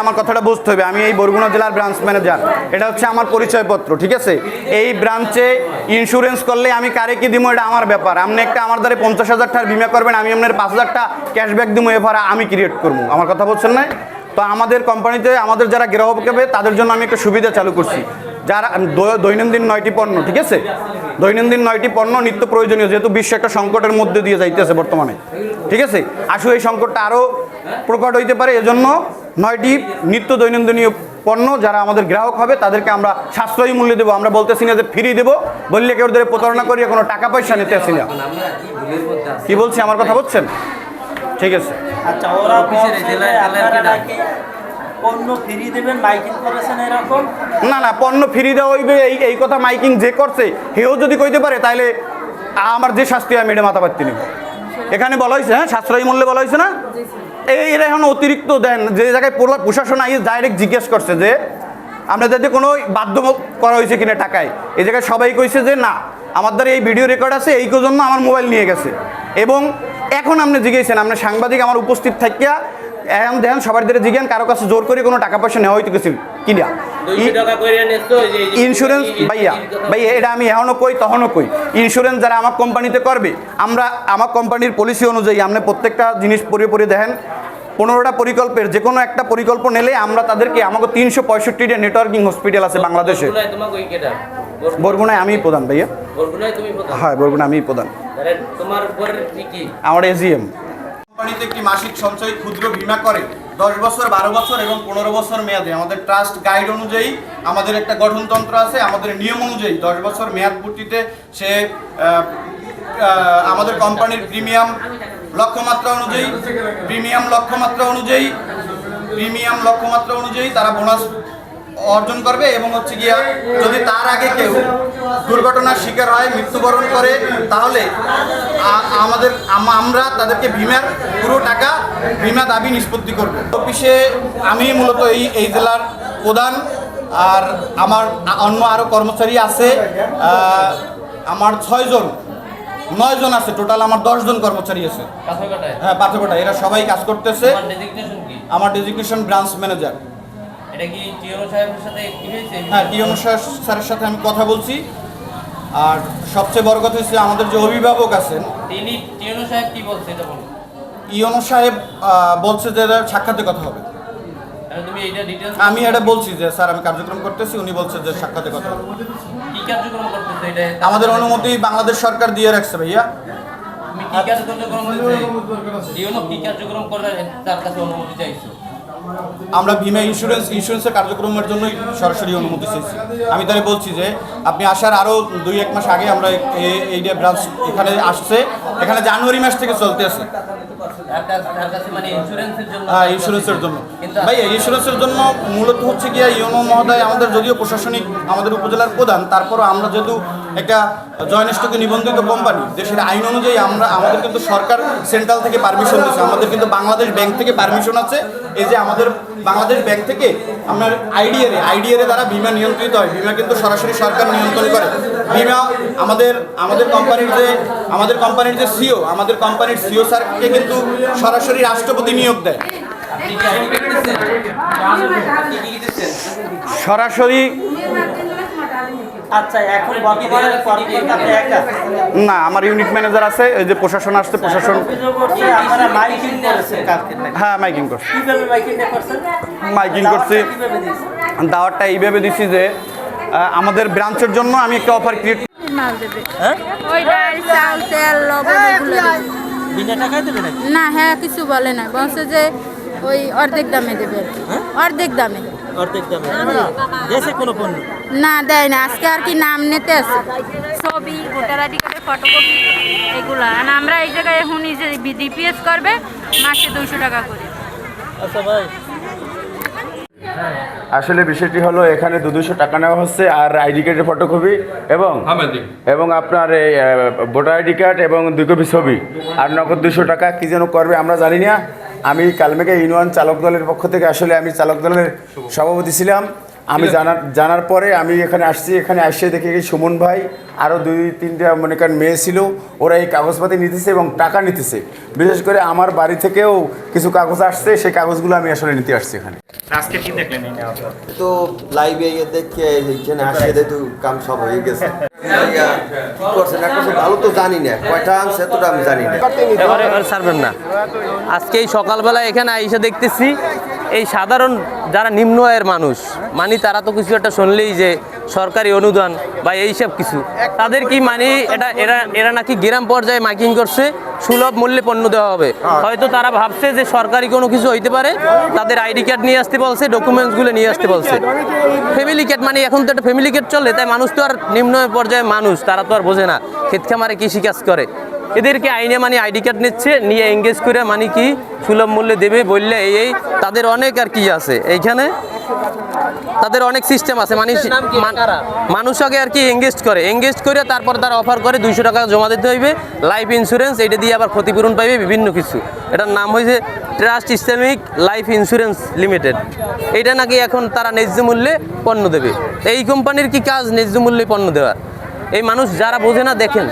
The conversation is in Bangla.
আমার কথাটা বুঝতে হবে, আমি এই বরগুনা জেলার ব্রাঞ্চ ম্যানেজার, এটা হচ্ছে আমার পরিচয়পত্র, ঠিক আছে। এই ব্রাঞ্চে ইন্স্যুরেন্স করলে আমি কারে কি দিব এটা আমার ব্যাপার। আপনি একটা আমার দ্বারা 50,000 টাকার বিমা করবেন, আমি আপনার 5,000 টাকা ক্যাশব্যাক দিব, এবার আমি ক্রিয়েট করবো। আমার কথা বলছেন না? তো আমাদের কোম্পানিতে আমাদের যারা গ্রাহক হবে তাদের জন্য আমি একটা সুবিধা চালু করছি, যারা দৈনন্দিন 9টি পণ্য, ঠিক আছে, দৈনন্দিন 9টি পণ্য নিত্য প্রয়োজনীয়, যেহেতু বিশ্ব একটা সংকটের মধ্যে দিয়ে যাইতেছে বর্তমানে, ঠিক আছে। আসলে এই সংকটটা আরও প্রকট হইতে পারে, এজন্য 9টি নিত্য দৈনন্দিনীয় পণ্য যারা আমাদের গ্রাহক হবে তাদেরকে আমরা সাশ্রয়ী মূল্যে দেবো। আমরা বলতেছি না যে ফ্রি দেবো, বললে কেউ ওদের প্রতারণা করিয়ে কোনো টাকা পয়সা নিতে আসি না। কি বলছি, আমার কথা বলছেন? ঠিক আছে। আচ্ছা, ওরা পণ্য ফ্রি দেবেন, মাইকিং করেছেন এরকম? না না, পণ্য ফ্রি দেওয়া হইবে এই কথা মাইকিং যে করছে হেও যদি কইতে পারে তাহলে আমার যে শাস্তি হয় মেডে মাথা পাত্তি নেব। এখানে বলা হয়েছে, হ্যাঁ, সাশ্রয়ী মূল্যে বলা হয়েছে না? এরা এখন অতিরিক্ত দেন, যে জায়গায় প্রশাসন আইয়ে ডাইরেক্ট জিজ্ঞেস করছে যে আমরা যাতে কোনো বাধ্য করা হয়েছে কিনা টাকায়, এই জায়গায় সবাই কইছে যে না, আমার দ্বারা এই ভিডিও রেকর্ড আছে, এই জন্য আমার মোবাইল নিয়ে গেছে। এবং এখন আপনি জিজ্ঞেসেন, আপনি সাংবাদিক আমার উপস্থিত থাকিয়া এখন দেখেন সবার দ্বারা জিজ্ঞান কারো কাছে জোর করে কোনো টাকা পয়সা নেওয়া হইতে গেছিল কিনা ইন্স্যুরেন্স। ভাইয়া এটা আমি এখনও কই তখনও কই, ইন্স্যুরেন্স যারা আমার কোম্পানিতে করবে, আমরা আমার কোম্পানির পলিসি অনুযায়ী আপনি প্রত্যেকটা জিনিস পড়ে দেখেন, 15টা পরিকল্পের যে কোনো একটা পরিকল্প নিলে আমরা তাদেরকে, আমাকে 365টা নেটওয়ার্কিং হসপিটাল আছে বাংলাদেশে। বরগুনায় আমি প্রধান ভাইয়া। হ্যাঁ, বরগুনা আমি প্রধান। আমার এজিএম কোম্পানিতে একটি মাসিক সঞ্চয় ক্ষুদ্র বীমা করে 10 বছর, 12 বছর এবং 15 বছর মেয়াদে। আমাদের ট্রাস্ট গাইড অনুযায়ী আমাদের একটা গঠনতন্ত্র আছে, আমাদের নিয়ম অনুযায়ী 10 বছর মেয়াদ পূর্তিতে সে আমাদের কোম্পানির প্রিমিয়াম লক্ষ্যমাত্রা অনুযায়ী তারা বোনাস অর্জন করবে। এবং হচ্ছে গিয়া যদি তার আগে কেউ দুর্ঘটনার শিকার হয়, মৃত্যুবরণ করে, তাহলে আমরা তাদেরকে বিমার পুরো টাকা বিমা দাবি নিষ্পত্তি করব। অফিসে আমি মূলত এই জেলার প্রধান, আর আমার অন্য আরও কর্মচারী আছে, আমার 9 জন আছে টোটাল, আমার 10 জন কর্মচারী আছে। হ্যাঁ, পাথরঘাটা, এরা সবাই কাজ করতেছে। আমার ডেজিগনেশন ব্রাঞ্চ ম্যানেজার। হ্যাঁ, টিএনও স্যারের সাথে আমি কথা বলছি। আর সবচেয়ে বড় কথা হচ্ছে আমাদের যে অভিভাবক আছেন, ইওনো সাহেব বলছে যে সাক্ষাতে কথা হবে। আমি এটা বলছি যে স্যার আমি কার্যক্রম করতেছি, উনি বলছে যে সাক্ষাতে কথা হবে। আমাদের অনুমতি বাংলাদেশ সরকার দিয়ে রাখছে ভাইয়া। আমরা বিমা ইন্স্যুরেন্সের কার্যক্রমের জন্যই সরাসরি অনুমতি চেয়েছি। আমি তাহলে বলছি যে আপনি আসার আরও 2-1 মাস আগে আমরা এই ব্রাঞ্চ এখানে আসছে, এখানে জানুয়ারি মাস থেকে চলতে আছে। হ্যাঁ, ইন্স্যুরেন্সের জন্য ভাই, ইন্স্যুরেন্সের জন্য মূলত হচ্ছে গিয়া ইওনো মহোদয় আমাদের যদিও প্রশাসনিক আমাদের উপজেলার প্রধান, তারপরও আমরা যেহেতু একটা জয়নিষ্ঠকে নিবন্ধিত কোম্পানি, দেশের আইন অনুযায়ী আমাদের কিন্তু সরকার সেন্ট্রাল থেকে পারমিশন দিচ্ছে, আমাদের কিন্তু বাংলাদেশ ব্যাংক থেকে পারমিশন আছে। এই যে আমাদের বাংলাদেশ ব্যাংক থেকে আপনার আইডিআরে দ্বারা বিমা নিয়ন্ত্রিত হয়, বিমা কিন্তু সরাসরি সরকার নিয়ন্ত্রণ করে। বিমা আমাদের কোম্পানির যে সিও, আমাদের কোম্পানির সিও স্যারকে কিন্তু সরাসরি রাষ্ট্রপতি নিয়োগ দেয় সরাসরি। আচ্ছা, এখন না, আমার ইউনিট ম্যানেজার আছে, এই যে প্রশাসন আসছে, প্রশাসন। হ্যাঁ, মাইকিং করছি। দাওয়াতটা এইভাবে দিচ্ছি যে আমাদের ব্রাঞ্চের জন্য আমি একটা অফার ক্রিয়েট। না, হ্যাঁ, কিছু বলে না, বলছে যে ওই অর্ধেক দামে দেবে, অর্ধেক দামে না দেয় না। আজকে আর কি নাম নিতে আছে, ছবি, ভোটার আইডি কার্ডের ফটোকপি, এগুলো। আর আমরা এই জায়গায় শুনি যে ডিপিএস করবে মাসে 200 টাকা করে। আচ্ছা ভাই, আসলে বিষয়টি হলো এখানে 200 টাকা নেওয়া হচ্ছে, আর আইডি কার্ডের ফটোকপি এবং আপনার এই ভোটার আইডি কার্ড এবং 2 কপি ছবি, আর নগদ 200 টাকা। কী যেন করবে আমরা জানি না। আমি কালমেঘা ইউনিয়ন চালক দলের পক্ষ থেকে, আসলে আমি চালক দলের সভাপতি ছিলাম, আমি জানার পরে আমি এখানে আসছি, এখানে আসে দেখি এই সুমন ভাই আরও 2-3টা মনে করেন মেয়ে ছিল, ওরা এই কাগজপাতি নিতেছে এবং টাকা নিতেছে। বিশেষ করে আমার বাড়ি থেকেও কিছু কাগজ আসছে, সেই কাগজগুলো আমি আসলে নিতে আসছি এখানে। আজকে কি দেখলেন এই নেওয়ার পর? তো লাইভে দেখে এখানে আসে তো কাম সব হয়ে গেছে। কি করছে না করছে ভালো তো জানি না, কয়টা আনছে তোটা আমি জানি না। এবারে ছাড়বেন না। আজকে এই সকালবেলা এখানে আইসা দেখতেছি এই সাধারণ যারা নিম্ন আয়ের মানুষ, মানে তারা তো কিছু একটা শুনলেই যে সরকারি অনুদান বা এইসব কিছু, তাদের কি মানে এরা নাকি গ্রাম পর্যায়ে মাইকিং করছে, সুলভ মূল্যে পণ্য দেওয়া হবে। হয়তো তারা ভাবছে যে সরকারি কোনো কিছু হইতে পারে, তাদের আইডি কার্ড নিয়ে আসতে বলছে, ডকুমেন্টসগুলো নিয়ে আসতে বলছে। ফ্যামিলি কার্ড মানে এখন তো একটা ফ্যামিলি কার্ড চলে, তাই মানুষ তো আর নিম্ন পর্যায়ে মানুষ, তারা তো আর বোঝে না, ক্ষেত খামারে কৃষিকাজ করে। এদেরকে আইনে মানে আইডি কার্ড নিচ্ছে, নিয়ে এঙ্গেজ করে মানে কি সুলভ মূল্যে দেবে বললে এই তাদের অনেক আর কি আছে এইখানে, তাদের অনেক সিস্টেম আছে। মানে মানুষ আগে আর কি এঙ্গেজ করে তারপর তারা অফার করে 200 টাকা জমা দিতে হইবে, লাইফ ইন্স্যুরেন্স, এটা দিয়ে আবার ক্ষতিপূরণ পাইবে বিভিন্ন কিছু। এটার নাম হয়েছে trust Islamic life insurance limited. এইটা নাকি এখন তারা ন্যায্য মূল্যে পণ্য দেবে। এই কোম্পানির কি কাজ ন্যায্য মূল্যে পণ্য দেওয়ার? এই মানুষ যারা বোঝে না দেখেন